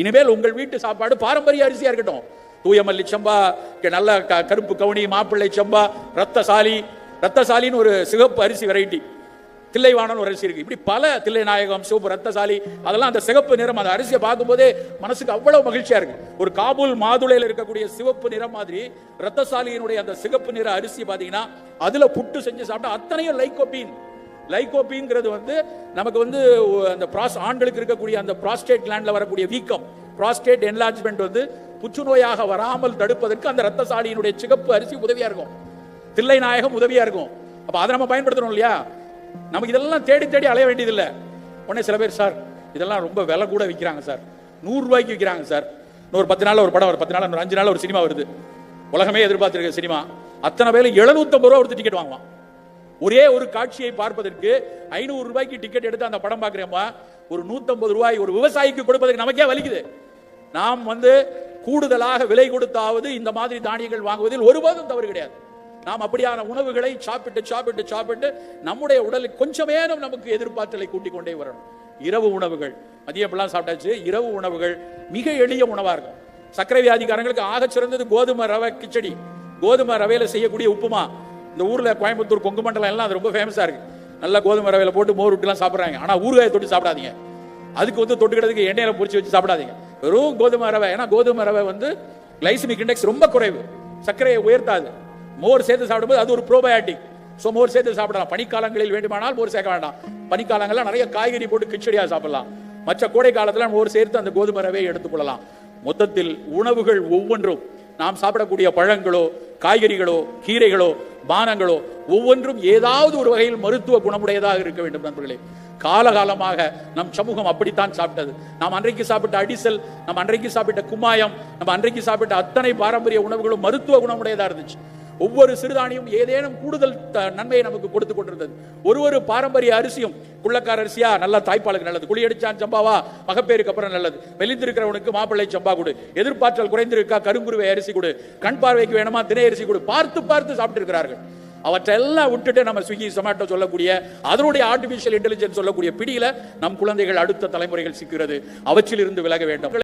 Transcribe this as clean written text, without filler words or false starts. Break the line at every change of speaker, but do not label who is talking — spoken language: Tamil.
இனிமேல் உங்கள் வீட்டு சாப்பாடு பாரம்பரிய அரிசியா இருக்கட்டும். தூயமல்லி சம்பா, நல்ல கருப்பு கவுனி, மாப்பிள்ளை சம்பா, ரத்தசாலின்னு ஒரு சிகப்பு அரிசி வெரைட்டி, தில்லைவாணன் ஒரு அரிசி இருக்கு. இப்படி பல, தில்லை நாயகம், சிவப்பு, ரத்தசாலி, அதெல்லாம் அந்த சிகப்பு நிறம், அந்த அரிசியை பார்க்கும் போதே மனசுக்கு அவ்வளவு மகிழ்ச்சியா இருக்கு. ஒரு காபூல் மாதுளையில் இருக்கக்கூடிய சிவப்பு நிறம் மாதிரி ரத்தசாலியினுடைய அந்த சிகப்பு நிற அரிசி பாத்தீங்கன்னா அதுல புட்டு செஞ்சு சாப்பிட்டா அத்தனையும் லைகோபீன்ங்கிறது நமக்கு அந்த ஆண்களுக்கு இருக்கக்கூடிய அந்த புராஸ்டேட் கிளாண்ட்ல வரக்கூடிய வீக்கம், புராஸ்டேட் என்லார்ஜ்மெண்ட் புற்றுநோயாக வராமல் தடுப்பதற்கு அந்த ரத்தசாலியினுடைய சிகப்பு அரிசி உதவியா இருக்கும், தில்லை நாயகம் உதவியா இருக்கும். அப்ப அதை நம்ம பயன்படுத்தணும் இல்லையா? நமக்கு இதெல்லாம் தேடி தேடி அலைய வேண்டியதில்லை. உடனே சில பேர், சார் இதெல்லாம் ரொம்ப விலை கூட விற்கிறாங்க சார், 100 ரூபாய்க்கு விற்கிறாங்க சார், இன்னொரு 10 நாள் ஒரு படம், ஒரு 10 நாள், ஒரு 5 நாள் ஒரு சினிமா வருது, உலகமே எதிர்பார்த்திருக்க சினிமா, அத்தனை பேர் 750 ரூபா கொடுத்து டிக்கெட் வாங்குவான். ஒரே ஒரு காட்சியை பார்ப்பதற்கு 500 ரூபாய்க்கு டிக்கெட் எடுத்து அந்த படம் பார்க்கிறோமா, ஒரு 150 ரூபாய் ஒரு விவசாயிக்கு கொடுப்பதற்கு நமக்கே வலிக்குது. நாம் கூடுதலாக விலை கொடுத்தாவது இந்த மாதிரி தானியங்கள் வாங்குவதில் ஒருபோதும் தவறு கிடையாது. நாம் அப்படியான உணவுகளை சாப்பிட்டு நம்முடைய உடலுக்கு கொஞ்சமேனும் நமக்கு எதிர்பார்த்தலை கூட்டிக் கொண்டே வரணும். இரவு உணவுகள், மதியமெல்லாம் சாப்பிட்டாச்சு, இரவு உணவுகள் மிக எளிய உணவா இருக்கும். சர்க்கரை வியாதிக்காரங்களுக்கு ஆக சிறந்தது கோதுமை ரவை கிச்சடி, கோதுமை ரவையில செய்யக்கூடிய உப்புமா. இந்த ஊர்ல கோயம்புத்தூர், கொங்கு மண்டலம் எல்லாம் அது ரொம்ப ஃபேமஸா இருக்கு. நல்லா கோதுமை ரவையில போட்டு மோர் விட்டுலாம் சாப்பிடுறாங்க. ஆனா ஊறுகாயை தொட்டு சாப்பிடாதீங்க, அதுக்கு தொட்டுக்கிறதுக்கு எண்ணெயில பொரிச்சு வச்சு சாப்பிடாதீங்க. வெறும் கோதுமை ரவை, ஏன்னா கோதுமை ரவை கிளைசமிக் இண்டெக்ஸ் ரொம்ப குறைவு, சர்க்கரையை உயர்த்தாது. மோர் சேர்த்து சாப்பிடும்போது அது ஒரு ப்ரோபயாட்டிக், சோ மோர் சேர்த்து சாப்பிடலாம். பனிக்காலங்களில் வேண்டுமானால் மோர் சேர்க்க வேண்டாம். பனிக்காலங்கள்ல நிறைய காய்கறி போட்டு கிச்சடியா சாப்பிடலாம். மற்ற கோடை காலத்துல மோர் சேர்த்து அந்த கோதுமை ரவையை எடுத்துக்கொள்ளலாம். மொத்தத்தில் உணவுகள் ஒவ்வொன்றும், நாம் சாப்பிடக்கூடிய பழங்களோ, காய்கறிகளோ, கீரைகளோ, பானங்களோ ஒவ்வொன்றும் ஏதாவது ஒரு வகையில் மருத்துவ குணமுடையதாக இருக்க வேண்டும் நண்பர்களே. காலகாலமாக நம் சமூகம் அப்படித்தான் சாப்பிட்டது. நாம் அன்றைக்கு சாப்பிட்ட அடிசல், நம்ம அன்றைக்கு சாப்பிட்ட கும்மாயம், நம்ம அன்றைக்கு சாப்பிட்ட அத்தனை பாரம்பரிய உணவுகளும் மருத்துவ குணமுடையதா இருந்துச்சு. ஒவ்வொரு சிறுதானியும் ஏதேனும் கூடுதல் நன்மையை நமக்கு கொடுத்து கொண்டிருந்தது. ஒரு பாரம்பரிய அரிசியும், குள்ளக்கார அரிசியா நல்ல தாய்ப்பாலுக்கு நல்லது, குளியடிச்சான் சம்பாவா மகப்பேருக்கு அப்புறம் நல்லது, மெலிந்திருக்கிறவனுக்கு மாப்பிள்ளை சம்பா கொடு, எதிர்பார்த்தல் குறைந்திருக்கா கருங்குருவை அரிசி கொடு, கண் பார்வைக்கு வேணுமா திணை அரிசி கொடு, பார்த்து சாப்பிட்டு இருக்கிறார்கள். அவற்றெல்லாம் விட்டுட்டு நம்ம ஸ்விக்கி, சொமேட்டோ சொல்லக்கூடிய அதனுடைய ஆர்டிபிஷியல் இன்டெலிஜென்ஸ் சொல்லக்கூடிய பிடியில நம் குழந்தைகள், அடுத்த தலைமுறைகள் சிக்கிறது. அவற்றில் இருந்து விலக வேண்டும்.